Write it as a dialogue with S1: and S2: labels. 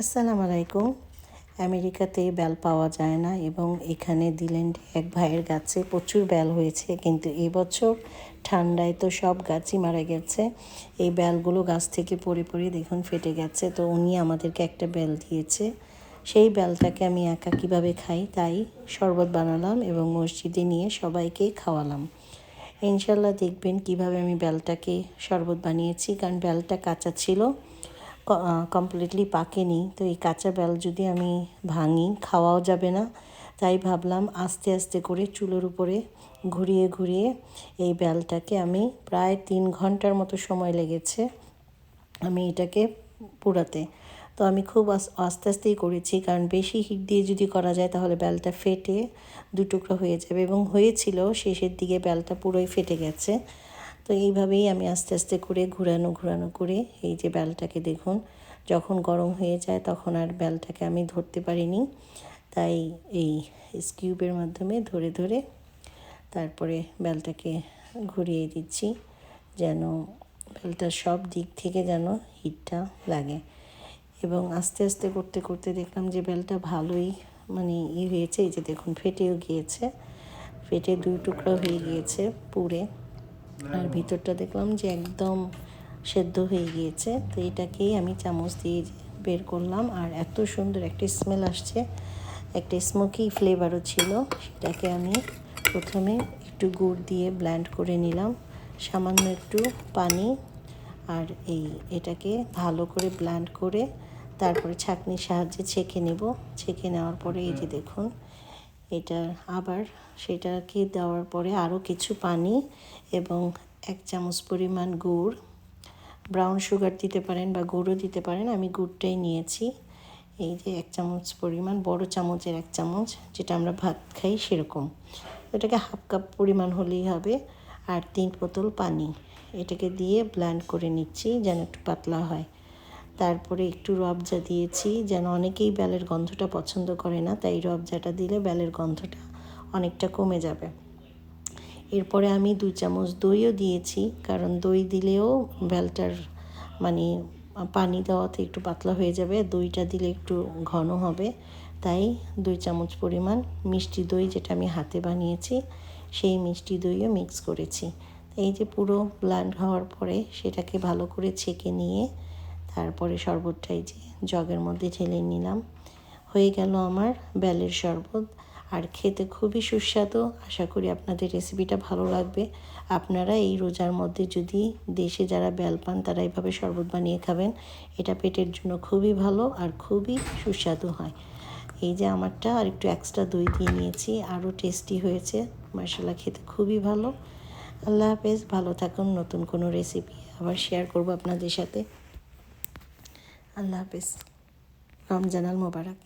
S1: আসসালামু আলাইকুম। আমেরিকাতে বেল পাওয়া যায় না এবং এখানে দিল্যান্ডে এক ভাইয়ের গাছে প্রচুর বেল হয়েছে, কিন্তু এবছর ঠান্ডায় তো সব গাছই মারা গেছে। এই বেলগুলো গাছ থেকে পড়ে পড়ে দেখুন ফেটে গেছে। তো উনি আমাদেরকে একটা বেল দিয়েছে। সেই বেলটাকে আমি একা কীভাবে খাই তাই শরবত বানালাম এবং মসজিদে নিয়ে সবাইকে খাওয়ালাম। ইনশাল্লাহ দেখবেন কিভাবে আমি বেলটাকে শরবত বানিয়েছি, কারণ বেলটা কাঁচা ছিল, কমপ্লিটলি পাকেনি। তো এই কাঁচা বেল যদি আমি ভাঙি খাওয়াও যাবে না, তাই ভাবলাম আস্তে আস্তে করে চুলোর উপরে ঘুরিয়ে ঘুরিয়ে এই বেলটাকে আমি প্রায় 3 ঘন্টার মতো সময় লেগেছে আমি এটাকে পোড়াতে। তো আমি খুব আস্তে আস্তেই করেছি, কারণ বেশি হিট দিয়ে যদি করা যায় তাহলে বেলটা ফেটে দুটুকরো হয়ে যাবে, এবং হয়েছিল শেষের দিকে বেলটা পুরোই ফেটে গেছে। তো এইভাবেই আমি আস্তে আস্তে করে ঘুরানো করে এই যে বেলটাকে দেখুন, যখন গরম হয়ে যায় তখন আর বেলটাকে আমি ধরতে পারিনি, তাই এই স্কিউবের মাধ্যমে ধরে ধরে তারপরে বেলটাকে ঘুরিয়ে দিচ্ছি, যেন বেলটার সব দিক থেকে যেন হিটটা লাগে। এবং আস্তে আস্তে করতে করতে দেখলাম যে বেলটা ভালোই হয়েছে। এই যে দেখুন ফেটেও গিয়েছে, ফেটে 2 টুকরো হয়ে গিয়েছে পুড়ে, আর ভিতরটা দেখলাম যে একদম সেদ্ধ হয়ে গিয়েছে। তো এটাকেই আমি চামচ দিয়ে বের করলাম, আর এত সুন্দর একটা স্মেল আসছে, একটা স্মোকি ফ্লেভারও ছিল। সেটাকে আমি প্রথমে একটু গুড় দিয়ে ব্লেন্ড করে নিলাম, সামান্য একটু পানি, আর এটাকে ভালো করে ব্লেন্ড করে তারপরে ছাঁকনির সাহায্যে ছেঁকে নেব। ছেঁকে নেওয়ার পরে এই যে দেখুন এটা আবার সেটাকে দেওয়ার পরে আরও কিছু পানি এবং 1 চামচ পরিমাণ গুড়, ব্রাউন সুগার দিতে পারেন বা গুড়ও দিতে পারেন, আমি গুড়টাই নিয়েছি। এই যে 1 চামচ পরিমাণ, বড় চামচের 1 চামচ, যেটা আমরা ভাত খাই সেরকম। এটাকে হাফ কাপ পরিমাণ হলেই হবে, আর 3 বোতল পানি। এটাকে দিয়ে ব্লেন্ড করে নিচ্ছি যেন একটু পাতলা হয়। তারপরে একটু রবজা দিয়েছি, যেন অনেকেই বেলের গন্ধটা পছন্দ করে না, তাই রবজাটা দিলে বেলের গন্ধটা অনেকটা কমে যাবে। এরপরে আমি 2 চামচ দইও দিয়েছি, কারণ দই দিলেও বেলটার পানি দেওয়াতে একটু পাতলা হয়ে যাবে, দইটা দিলে একটু ঘন হবে। তাই 2 চামচ পরিমাণ মিষ্টি দই, যেটা আমি হাতে বানিয়েছি, সেই মিষ্টি দইও মিক্স করেছি। এই যে পুরো ব্লেন্ড হওয়ার পরে সেটাকে ভালো করে ছেঁকে নিয়ে তারপরে শরবতটা এই যে জগের মধ্যে ঢেলে নিলাম। হয়ে গেল আমার বেলের শরবত, আর খেতে খুবই সুস্বাদু। আশা করি আপনাদের রেসিপিটা ভালো লাগবে। আপনারা এই রোজার মধ্যে যদি দেশে যারা বেল পান তারা এইভাবে শরবত বানিয়ে খাবেন, এটা পেটের জন্য খুবই ভালো আর খুবই সুস্বাদু হয়। এই যে আমারটা আর একটু এক্সট্রা দই দিয়ে নিয়েছি, আরও টেস্টি হয়েছে। মাশাআল্লাহ, খেতে খুবই ভালো। আল্লাহ হাফেজ, ভালো থাকুন। নতুন কোনো রেসিপি আবার শেয়ার করব আপনাদের সাথে। আল্লাহ হাফেজ, রমজান আল মোবারক।